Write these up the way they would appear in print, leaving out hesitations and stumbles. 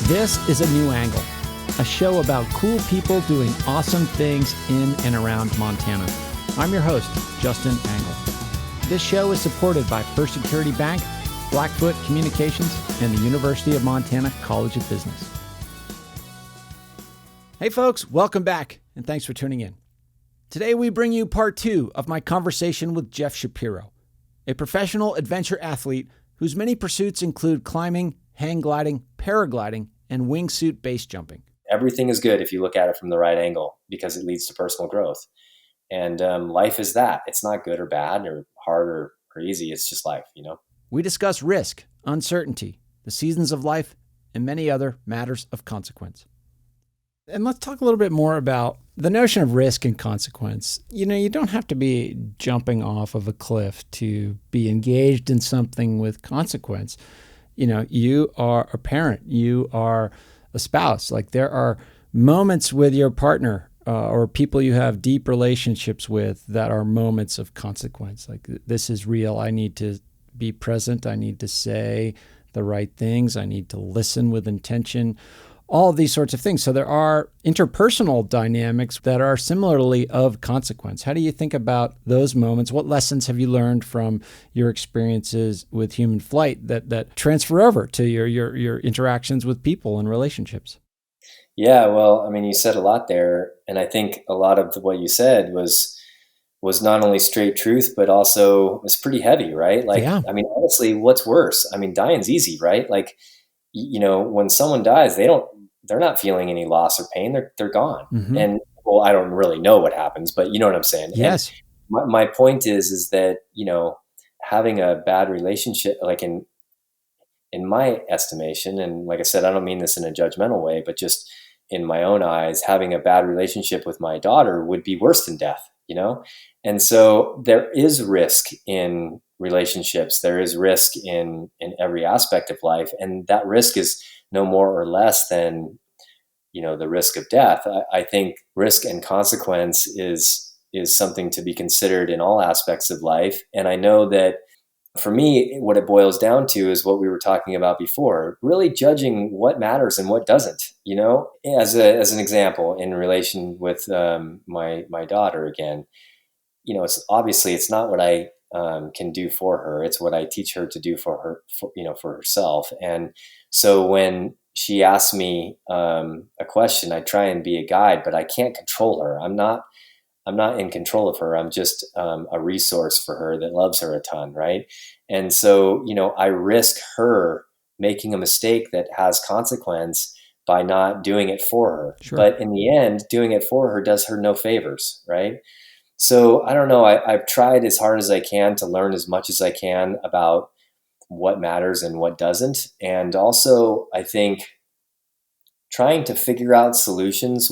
This is A New Angle, a show about cool people doing awesome things in and around Montana. I'm your host, Justin Angle. This show is supported by First Security Bank, Blackfoot Communications, and the University of Montana College of Business. Hey folks, welcome back, and thanks for tuning in. Today we bring you part 2 of my conversation with Jeff Shapiro, a professional adventure athlete whose many pursuits include climbing, hang gliding, paragliding, and wingsuit base jumping. Everything is good if you look at it from the right angle because it leads to personal growth. And life is that. It's not good or bad or hard or easy. It's just life, you know? We discuss risk, uncertainty, the seasons of life, and many other matters of consequence. And let's talk a little bit more about the notion of risk and consequence. You know, you don't have to be jumping off of a cliff to be engaged in something with consequence. You know, you are a parent, you are a spouse. Like there are moments with your partner or people you have deep relationships with that are moments of consequence. Like this is real. I need to be present. I need to say the right things. I need to listen with intention. All of these sorts of things. So there are interpersonal dynamics that are similarly of consequence. How do you think about those moments? What lessons have you learned from your experiences with human flight that transfer over to your interactions with people and relationships? Yeah, well, I mean, you said a lot there. And I think a lot of what you said was not only straight truth, but also was pretty heavy, right? Like, yeah. I mean, honestly, what's worse? I mean, dying's easy, right? Like, you know, when someone dies, they're not feeling any loss or pain. They're gone. Mm-hmm. And well, I don't really know what happens, but you know what I'm saying? Yes. My point is that, you know, having a bad relationship, like in my estimation, and like I said, I don't mean this in a judgmental way, but just in my own eyes, having a bad relationship with my daughter would be worse than death, you know? And so there is risk in relationships. There is risk in every aspect of life. And that risk is no more or less than, you know, the risk of death. I think risk and consequence is something to be considered in all aspects of life. And I know that for me, what it boils down to is what we were talking about before, really judging what matters and what doesn't, you know, as an example, in relation with my daughter again, you know, it's not what I can do for her. It's what I teach her to do for her, for herself. And so when she asks me a question, I try and be a guide, but I can't control her. I'm not in control of her. I'm just a resource for her that loves her a ton, right? And so, you know, I risk her making a mistake that has consequence by not doing it for her. Sure. But in the end, doing it for her does her no favors, right? So I don't know. I've tried as hard as I can to learn as much as I can about what matters and what doesn't. And also, I think trying to figure out solutions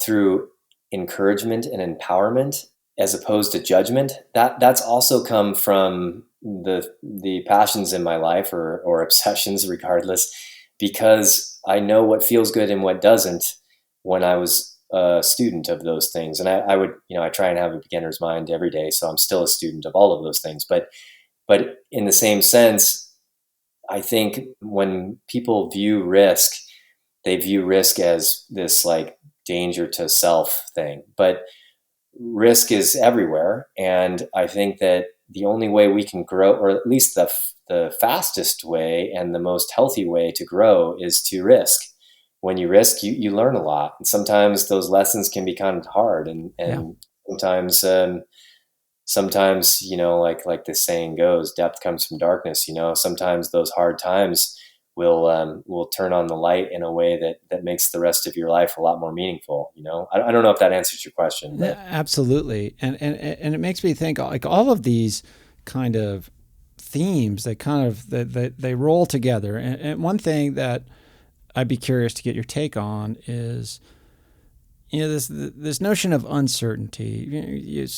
through encouragement and empowerment as opposed to judgment, that's also come from the passions in my life or obsessions regardless, because I know what feels good and what doesn't when I was a student of those things. And I would, you know, I try and have a beginner's mind every day. So I'm still a student of all of those things. But in the same sense, I think when people view risk, they view risk as this like danger to self thing, but risk is everywhere. And I think that the only way we can grow, or at least the fastest way and the most healthy way to grow, is to risk. When you risk, you learn a lot. And sometimes those lessons can be kind of hard. And sometimes, you know, like the saying goes, depth comes from darkness, you know, sometimes those hard times will turn on the light in a way that makes the rest of your life a lot more meaningful. You know, I don't know if that answers your question. But. Absolutely. And it makes me think like all of these kind of themes, they roll together. And one thing that I'd be curious to get your take on is, you know, this notion of uncertainty.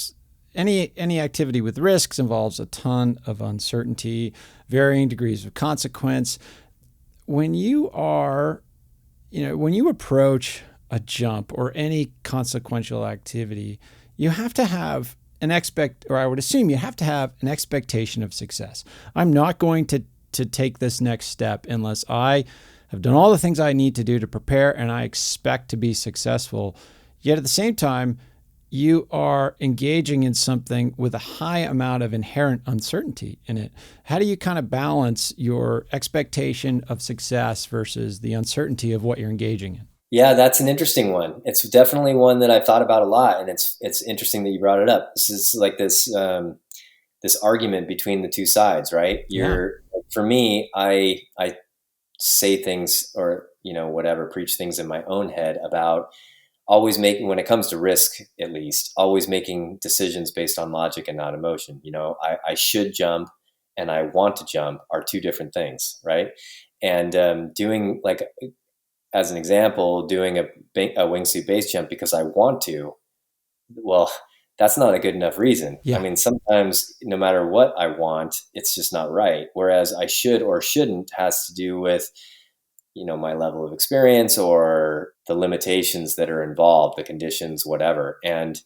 Any activity with risks involves a ton of uncertainty, varying degrees of consequence. When you approach a jump or any consequential activity, you have to have I would assume you have to have an expectation of success. I'm not going to take this next step unless I I've done all the things I need to do to prepare, and I expect to be successful. Yet at the same time, you are engaging in something with a high amount of inherent uncertainty in it. How do you kind of balance your expectation of success versus the uncertainty of what you're engaging in? Yeah, that's an interesting one. It's definitely one that I've thought about a lot, and it's interesting that you brought it up. This is like this argument between the two sides, right? Yeah. For me, I say things, or whatever, preach things in my own head about always making, when it comes to risk, at least, always making decisions based on logic and not emotion. I should jump and I want to jump are two different things, right? And doing, like, as an example, doing a wingsuit base jump because I want to, well, that's not a good enough reason. I Yeah. mean, sometimes no matter what I want, it's just not right. Whereas I should or shouldn't has to do with, my level of experience or the limitations that are involved, the conditions, whatever. And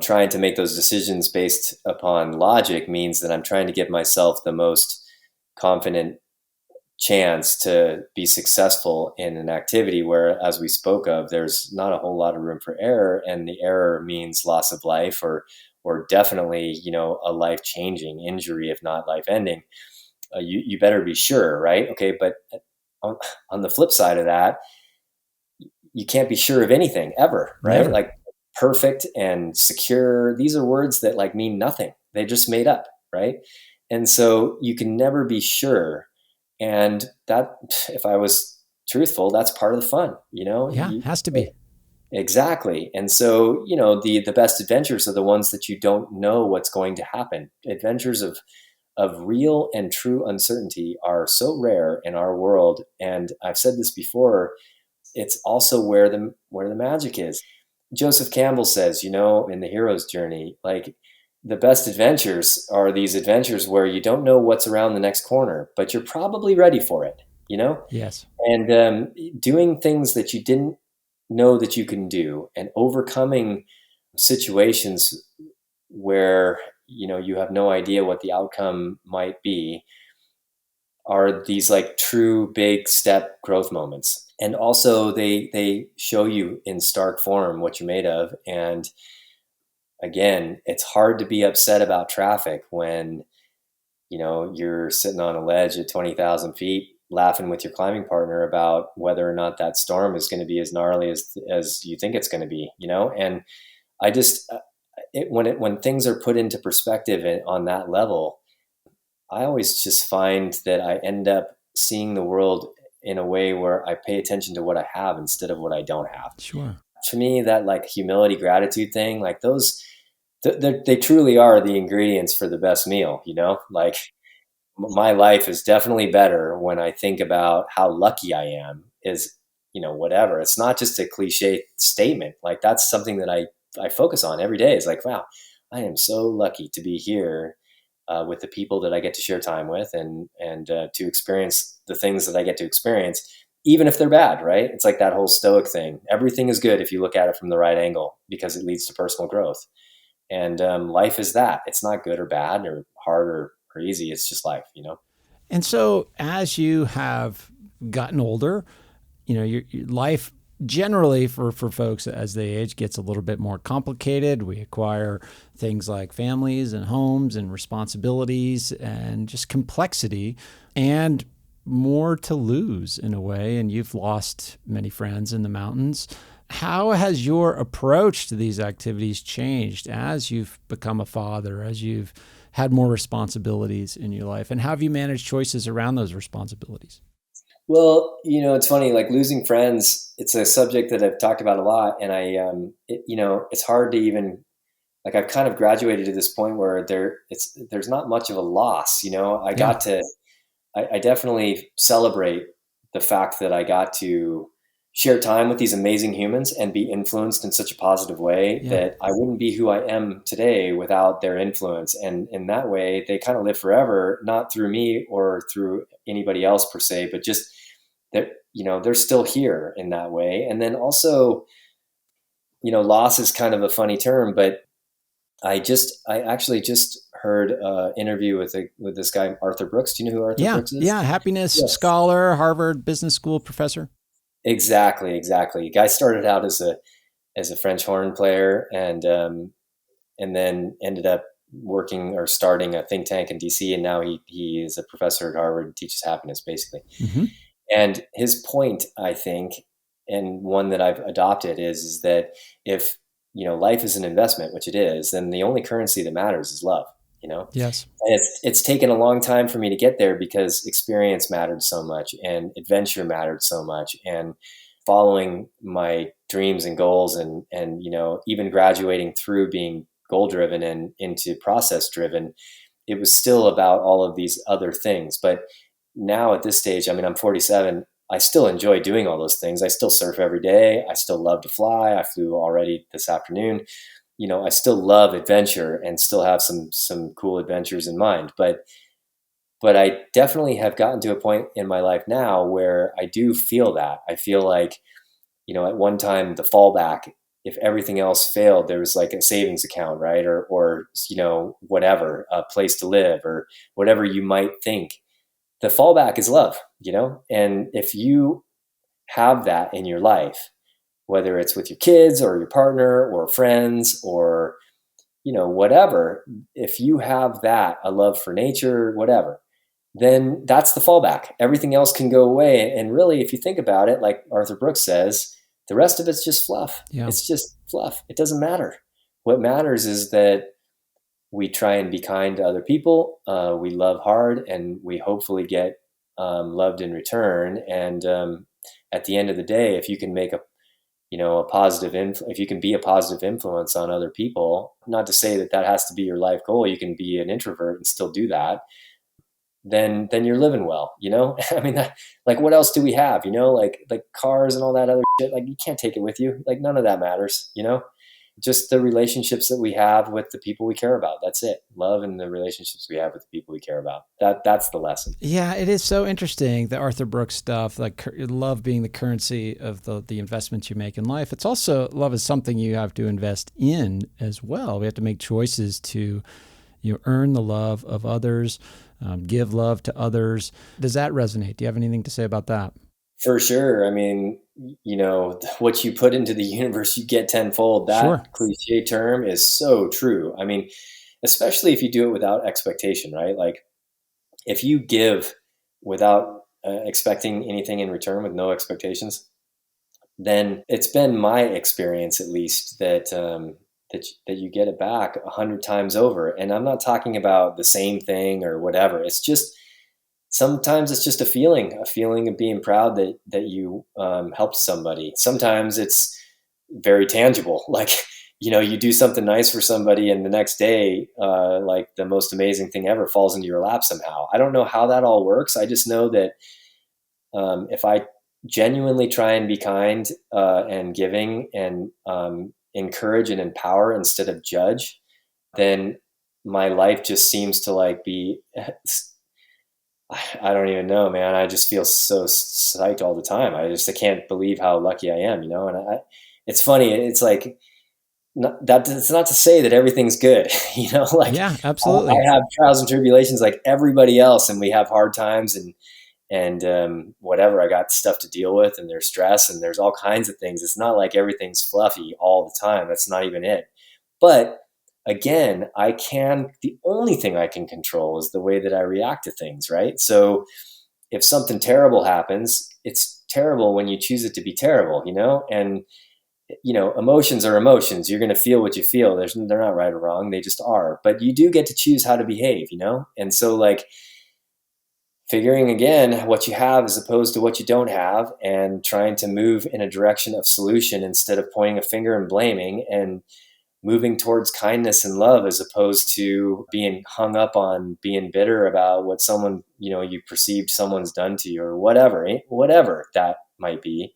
trying to make those decisions based upon logic means that I'm trying to give myself the most confident chance to be successful in an activity where, as we spoke of, there's not a whole lot of room for error, and the error means loss of life, or definitely, a life changing injury, if not life ending. You better be sure, right? Okay, but on the flip side of that, you can't be sure of anything ever, right? Never. Like, perfect and secure, these are words that, like, mean nothing. They just made up, right? And so you can never be sure. And that, if I was truthful, that's part of the fun, Yeah. Has to be. exactly. And so, the best adventures are the ones that you don't know what's going to happen. Adventures of real and true uncertainty are so rare in our world. And I've said this before, it's also where the magic is. Joseph Campbell says, in the hero's journey, like, the best adventures are these adventures where you don't know what's around the next corner, but you're probably ready for it. Yes. And doing things that you didn't know that you can do, and overcoming situations where, you have no idea what the outcome might be, are these, like, true big step growth moments. And also they show you in stark form what you're made of. And again, it's hard to be upset about traffic when, you're sitting on a ledge at 20,000 feet laughing with your climbing partner about whether or not that storm is going to be as gnarly as you think it's going to be. And I just, when things are put into perspective on that level, I always just find that I end up seeing the world in a way where I pay attention to what I have instead of what I don't have. Sure. To me, that, like, humility, gratitude thing, like, those, they truly are the ingredients for the best meal. Like, my life is definitely better when I think about how lucky I am, is, whatever. It's not just a cliche statement. Like, that's something that I focus on every day. It's like, wow, I am so lucky to be here with the people that I get to share time with, and to experience the things that I get to experience, even if they're bad, right? It's like that whole stoic thing. Everything is good if you look at it from the right angle, because it leads to personal growth. And life is that. It's not good or bad or hard or easy. It's just life. And so as you have gotten older, your life generally for folks as they age gets a little bit more complicated. We acquire things like families and homes and responsibilities and just complexity and more to lose in a way. And you've lost many friends in the mountains. How has your approach to these activities changed as you've become a father, as you've had more responsibilities in your life? And how have you managed choices around those responsibilities? Well, it's funny, like, losing friends, it's a subject that I've talked about a lot. And it's hard to even, like, I've kind of graduated to this point where there's not much of a loss. Yeah. I definitely celebrate the fact that I got to share time with these amazing humans and be influenced in such a positive way Yeah. that I wouldn't be who I am today without their influence. And in that way, they kind of live forever, not through me or through anybody else per se, but just that, they're still here in that way. And then also, loss is kind of a funny term, but I actually just heard an interview with this guy, Arthur Brooks. Do you know who Arthur Yeah. Brooks is? Yeah. Happiness Yes. scholar, Harvard Business School professor. Exactly, exactly. Guy started out as a French horn player, and then ended up working or starting a think tank in DC, and now he is a professor at Harvard and teaches happiness basically. Mm-hmm. And his point, I think, and one that I've adopted is that if life is an investment, which it is, then the only currency that matters is love. Yes. And it's taken a long time for me to get there because experience mattered so much and adventure mattered so much, and following my dreams and goals, and even graduating through being goal driven and into process driven, it was still about all of these other things. But now at this stage, I mean, I'm 47. I still enjoy doing all those things. I still surf every day. I still love to fly. I flew already this afternoon. I still love adventure and still have some cool adventures in mind. But I definitely have gotten to a point in my life now where I do feel that. I feel like, at one time the fallback, if everything else failed, there was like a savings account, right? Or whatever, a place to live or whatever you might think. The fallback is love, and if you have that in your life, whether it's with your kids or your partner or friends or, whatever, if you have that, a love for nature, whatever, then that's the fallback. Everything else can go away. And really, if you think about it, like Arthur Brooks says, the rest of it's just fluff. Yeah. It's just fluff. It doesn't matter. What matters is that we try and be kind to other people. We love hard, and we hopefully get loved in return. And at the end of the day, if you can make if you can be a positive influence on other people, not to say that has to be your life goal. You can be an introvert and still do that. Then you're living well. I mean, like, what else do we have? Like cars and all that other shit. Like, you can't take it with you. Like, none of that matters. Just the relationships that we have with the people we care about. That's it. Love and the relationships we have with the people we care about. That's the lesson. Yeah, it is so interesting, the Arthur Brooks stuff, like love being the currency of the investments you make in life. It's also, love is something you have to invest in as well. We have to make choices to earn the love of others, give love to others. Does that resonate? Do you have anything to say about that? For sure. I mean, what you put into the universe, you get tenfold. That Sure. cliche term is so true. I mean, especially if you do it without expectation, right? Like, if you give without expecting anything in return, with no expectations, then it's been my experience, at least, that you get it back 100 times over. And I'm not talking about the same thing or whatever. It's just, sometimes it's just a feeling of being proud that you helped somebody. Sometimes it's very tangible, like, you do something nice for somebody, and the next day, like, the most amazing thing ever falls into your lap somehow. I don't know how that all works. I just know that if I genuinely try and be kind and giving and encourage and empower instead of judge, then my life just seems to, like, be I don't even know, man. I just feel so psyched all the time. I can't believe how lucky I am, and it's funny. It's like, it's not to say that everything's good, like, Yeah, absolutely. I have trials and tribulations like everybody else, and we have hard times and whatever. I got stuff to deal with, and there's stress, and there's all kinds of things. It's not like everything's fluffy all the time. That's not even it. But again, the only thing I can control is the way that I react to things, right? So if something terrible happens, it's terrible when you choose it to be terrible, and emotions are emotions. You're going to feel what you feel. They're not right or wrong. They just are. But you do get to choose how to behave, and so, like, figuring again what you have as opposed to what you don't have, and trying to move in a direction of solution instead of pointing a finger and blaming, and moving towards kindness and love as opposed to being hung up on being bitter about what someone, you perceived someone's done to you, or whatever that might be.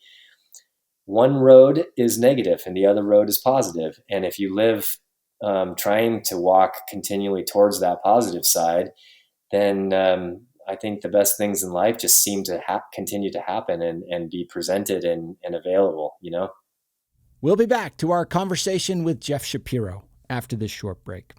One road is negative and the other road is positive. And if you live trying to walk continually towards that positive side, then I think the best things in life just seem to continue to happen and be presented and available, We'll be back to our conversation with Jeff Shapiro after this short break.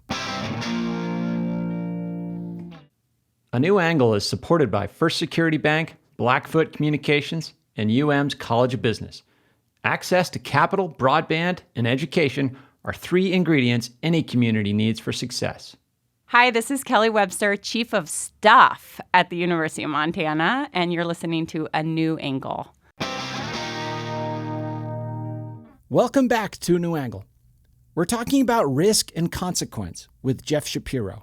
A New Angle is supported by First Security Bank, Blackfoot Communications, and UM's College of Business. Access to capital, broadband, and education are 3 ingredients any community needs for success. Hi, this is Kelly Webster, Chief of Staff at the University of Montana, and you're listening to A New Angle. Welcome back to A New Angle. We're talking about risk and consequence with Jeff Shapiro.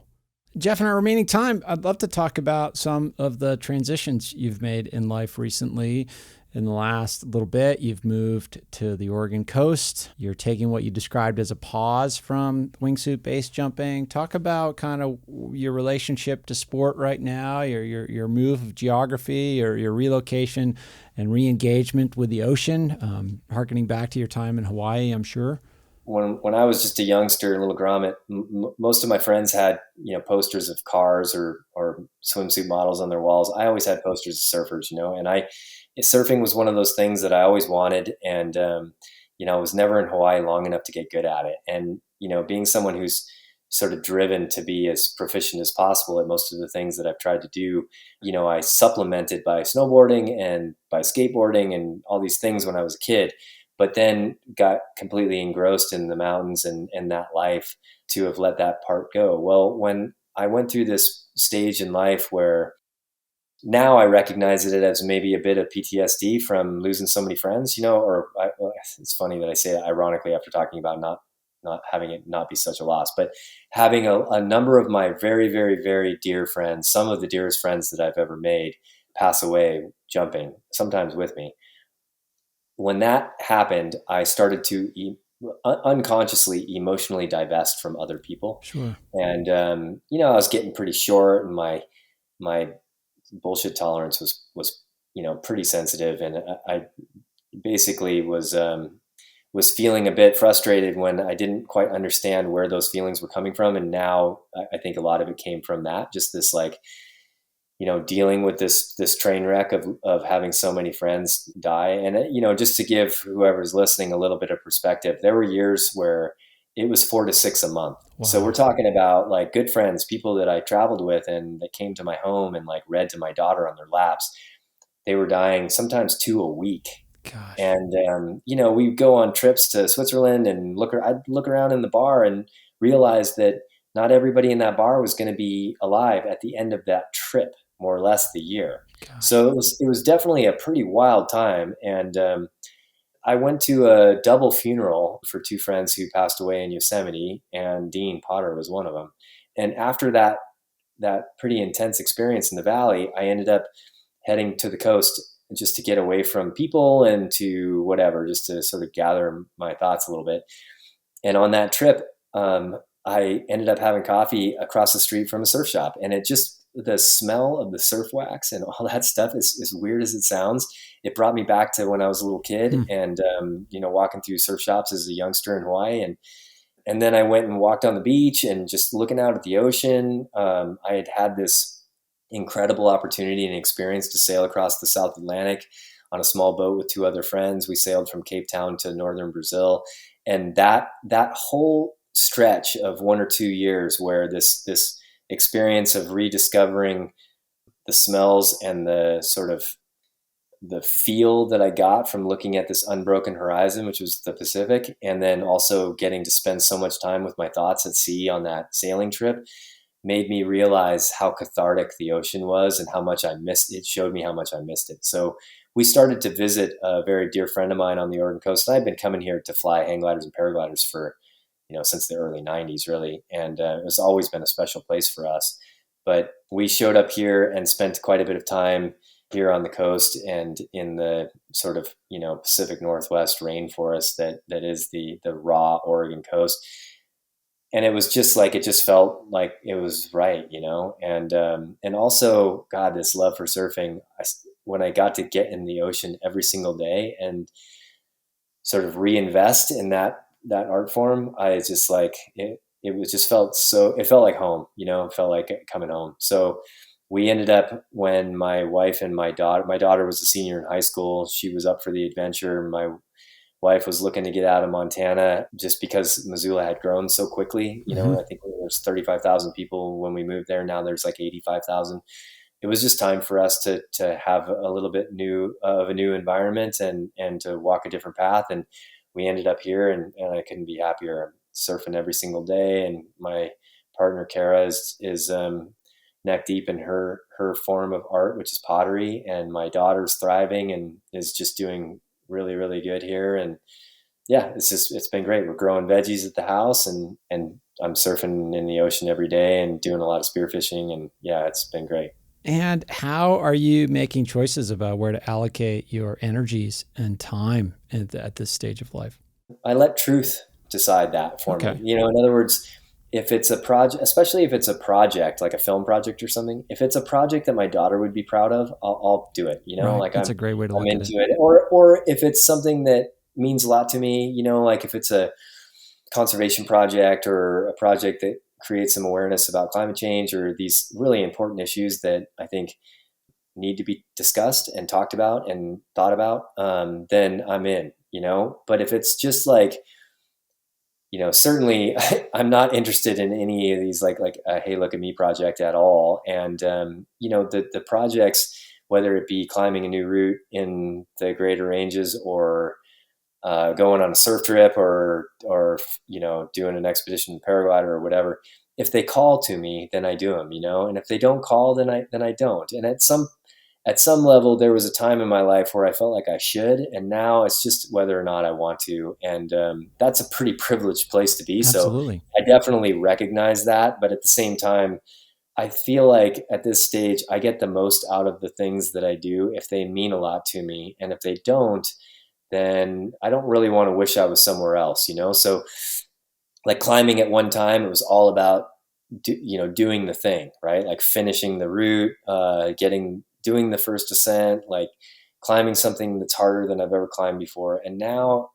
Jeff, in our remaining time, I'd love to talk about some of the transitions you've made in life recently. In the last little bit, you've moved to the Oregon coast. You're taking what you described as a pause from wingsuit base jumping. Talk about kind of your relationship to sport right now, your move of geography, your relocation and re-engagement with the ocean, harkening back to your time in Hawaii, I'm sure. When I was just a youngster, a little grommet, most of my friends had, posters of cars or swimsuit models on their walls. I always had posters of surfers, and surfing was one of those things that I always wanted. And, I was never in Hawaii long enough to get good at it. And, being someone who's sort of driven to be as proficient as possible at most of the things that I've tried to do, I supplemented by snowboarding and by skateboarding and all these things when I was a kid, but then got completely engrossed in the mountains and that life to have let that part go. Well, when I went through this stage in life where now I recognize it as maybe a bit of PTSD from losing so many friends, it's funny that I say that ironically after talking about not having it not be such a loss, but having a number of my very, very, very dear friends, some of the dearest friends that I've ever made, pass away jumping, sometimes with me. When that happened, I started to unconsciously emotionally divest from other people. Sure. And, I was getting pretty short, and my bullshit tolerance was pretty sensitive. And I basically was feeling a bit frustrated when I didn't quite understand where those feelings were coming from. And now I think a lot of it came from that, just this dealing with this train wreck of having so many friends die. And, just to give whoever's listening a little bit of perspective, there were years where it was 4 to 6 a month. Wow. So we're talking about like good friends, people that I traveled with and that came to my home and like read to my daughter on their laps. They were dying sometimes 2 a week. Gosh. And, we'd go on trips to Switzerland and I'd look around in the bar and realize that not everybody in that bar was going to be alive at the end of that trip, more or less the year. God. So it was definitely a pretty wild time. And I went to a double funeral for 2 friends who passed away in Yosemite, and Dean Potter was one of them. And after that pretty intense experience in the valley, I ended up heading to the coast just to get away from people and to whatever, just to sort of gather my thoughts a little bit. And on that trip, I ended up having coffee across the street from a surf shop, and the smell of the surf wax and all that stuff is as weird as it sounds. It brought me back to when I was a little kid and, walking through surf shops as a youngster in Hawaii. And then I went and walked on the beach and just looking out at the ocean. I had this incredible opportunity and experience to sail across the South Atlantic on a small boat with 2 other friends. We sailed from Cape Town to northern Brazil. And that whole stretch of 1 or 2 years where this experience of rediscovering the smells and the sort of the feel that I got from looking at this unbroken horizon, which was the Pacific, and then also getting to spend so much time with my thoughts at sea on that sailing trip, made me realize how cathartic the ocean was and how much I missed it. It showed me how much I missed it. So we started to visit a very dear friend of mine on the Oregon coast. I've been coming here to fly hang gliders and paragliders for since the early 90s, really. And it's always been a special place for us. But we showed up here and spent quite a bit of time here on the coast and in the sort of, Pacific Northwest rainforest that is the raw Oregon coast. And it was just like, it just felt like it was right, and also, God, this love for surfing, when I got to get in the ocean every single day and sort of reinvest in that art form, I just like it was just it felt like home, it felt like coming home. So we ended up, when my wife and my daughter was a senior in high school, she was up for the adventure. My wife was looking to get out of Montana just because Missoula had grown so quickly. I think we there's 35,000 people when we moved there. Now there's like 85,000. It was just time for us to have a little bit of a new environment and to walk a different path. And we ended up here, and I couldn't be happier. I'm surfing every single day, and my partner Kara is neck deep in her form of art, which is pottery, and my daughter's thriving and is just doing really, really good here. And yeah, it's been great. We're growing veggies at the house, and I'm surfing in the ocean every day and doing a lot of spearfishing, and yeah, it's been great. And how are you making choices about where to allocate your energies and time at this stage of life? I let truth decide that for Okay. me. You know, in other words, if it's a project, especially if it's a project like a film project or something, if it's a project that my daughter would be proud of, I'll do it. You know, Right. like That's a great way to I'm look at it. into it. Or if it's something that means a lot to me, you know, like if it's a conservation project or a project that creates some awareness about climate change or these really important issues that I think need to be discussed and talked about and thought about, then I'm in, you know. But if it's just like, you know, certainly I'm not interested in any of these like a hey look at me project at all. And you know, the projects, whether it be climbing a new route in the greater ranges or going on a surf trip or you know, doing an expedition paraglider or whatever, if they call to me, then I do them, you know. And if they don't call, then I don't. And at some level, there was a time in my life where I felt like I should, and now it's just whether or not I want to. And that's a pretty privileged place to be. So Absolutely. I definitely recognize that. But at the same time, I feel like at this stage, I get the most out of the things that I do if they mean a lot to me. And if they don't, then I don't really want to wish I was somewhere else, you know? So like climbing at one time, it was all about, you know, doing the thing, right? Like finishing the route, doing the first ascent, like climbing something that's harder than I've ever climbed before. And now,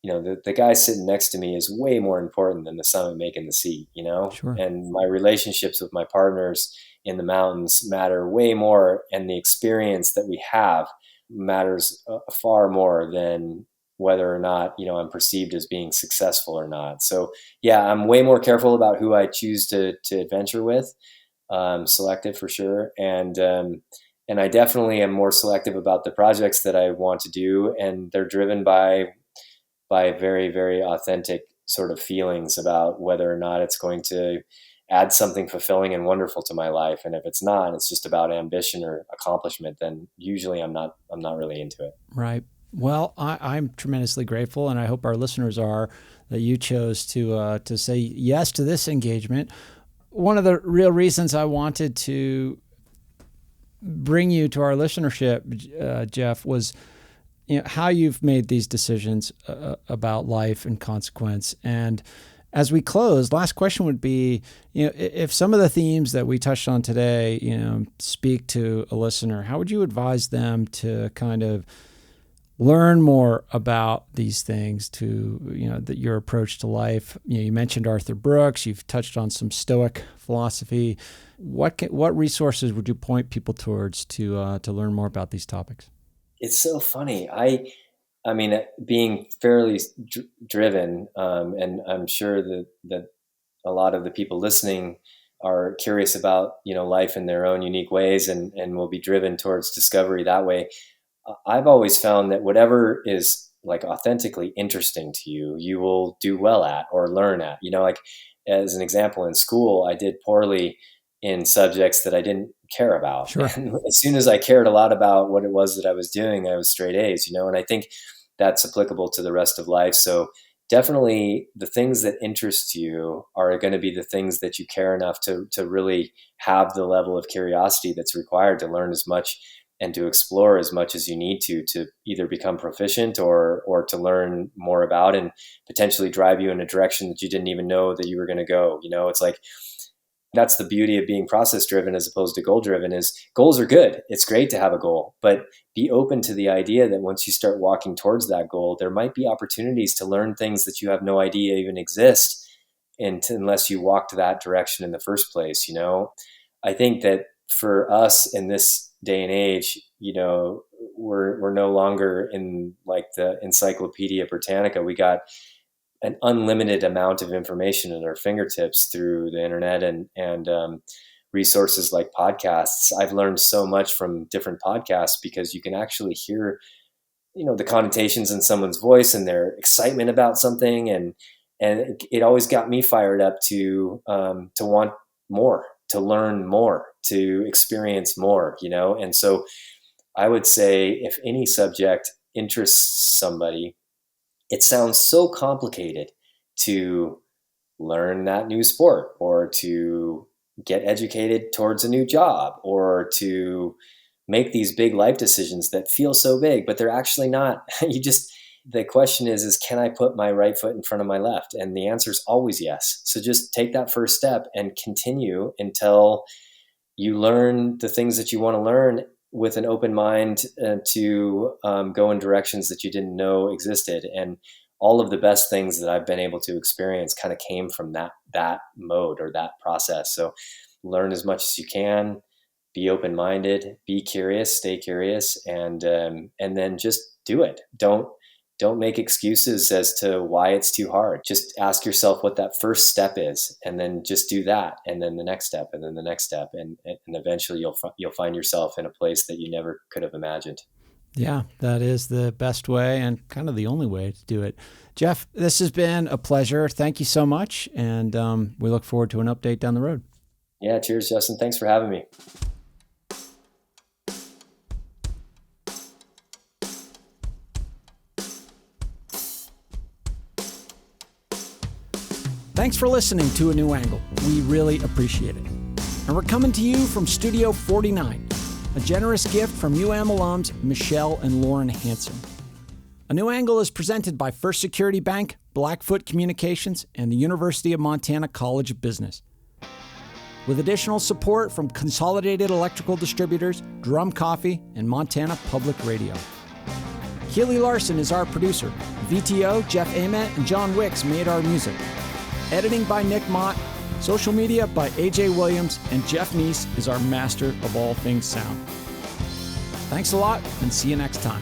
you know, the guy sitting next to me is way more important than the summit making the seat, you know? Sure. And my relationships with my partners in the mountains matter way more. And the experience that we have matters far more than whether or not, you know, I'm perceived as being successful or not. So yeah, I'm way more careful about who I choose to adventure with. Selective for sure. And I definitely am more selective about the projects that I want to do. And they're driven by very, very authentic sort of feelings about whether or not it's going to add something fulfilling and wonderful to my life. And if it's not, it's just about ambition or accomplishment, then usually I'm not really into it. Right. Well, I'm tremendously grateful, and I hope our listeners are, that you chose to say yes to this engagement. One of the real reasons I wanted to bring you to our listenership, Jeff, was, you know, how you've made these decisions about life and consequence. And as we close, last question would be, you know, if some of the themes that we touched on today, you know, speak to a listener, how would you advise them to kind of learn more about these things, to, you know, your approach to life? You know, you mentioned Arthur Brooks, you've touched on some Stoic philosophy. What resources would you point people towards to learn more about these topics? It's so funny. I mean, being fairly driven, and I'm sure that a lot of the people listening are curious about, you know, life in their own unique ways and will be driven towards discovery that way. I've always found that whatever is like authentically interesting to you, you will do well at or learn at. You know, like as an example, in school, I did poorly in subjects that I didn't care about. Sure. And as soon as I cared a lot about what it was that I was doing, I was straight A's, you know, and I think that's applicable to the rest of life. So definitely the things that interest you are going to be the things that you care enough to really have the level of curiosity that's required to learn as much and to explore as much as you need to either become proficient or to learn more about and potentially drive you in a direction that you didn't even know that you were going to go. You know, it's like, that's the beauty of being process driven as opposed to goal driven. Is goals are good. It's great to have a goal, but be open to the idea that once you start walking towards that goal, there might be opportunities to learn things that you have no idea even exist, unless you walked that direction in the first place. You know, I think that for us in this day and age, you know, we're no longer in like the Encyclopedia Britannica. We got an unlimited amount of information at our fingertips through the internet and resources like podcasts. I've learned so much from different podcasts because you can actually hear, the connotations in someone's voice and their excitement about something, and it always got me fired up to want more, to learn more, to experience more, And so I would say if any subject interests somebody, it sounds so complicated to learn that new sport, or to get educated towards a new job, or to make these big life decisions that feel so big, but they're actually not. The question is can I put my right foot in front of my left? And the answer is always yes. So just take that first step and continue until you learn the things that you want to learn with an open mind, to go in directions that you didn't know existed. And all of the best things that I've been able to experience kind of came from that mode, or that process. So learn as much as you can, be open-minded, be curious, stay curious, and then just do it. Don't make excuses as to why it's too hard. Just ask yourself what that first step is, and then just do that, and then the next step, and then the next step, and eventually you'll find yourself in a place that you never could have imagined. Yeah, that is the best way and kind of the only way to do it. Jeff, this has been a pleasure. Thank you so much, and we look forward to an update down the road. Yeah, cheers, Justin. Thanks for having me. Thanks for listening to A New Angle. We really appreciate it. And we're coming to you from Studio 49, a generous gift from UM alums Michelle and Lauren Hansen. A New Angle is presented by First Security Bank, Blackfoot Communications, and the University of Montana College of Business, with additional support from Consolidated Electrical Distributors, Drum Coffee, and Montana Public Radio. Keely Larson is our producer. VTO, Jeff Ament, and John Wicks made our music. Editing by Nick Mott, social media by AJ Williams, and Jeff Neese is our master of all things sound. Thanks a lot, and see you next time.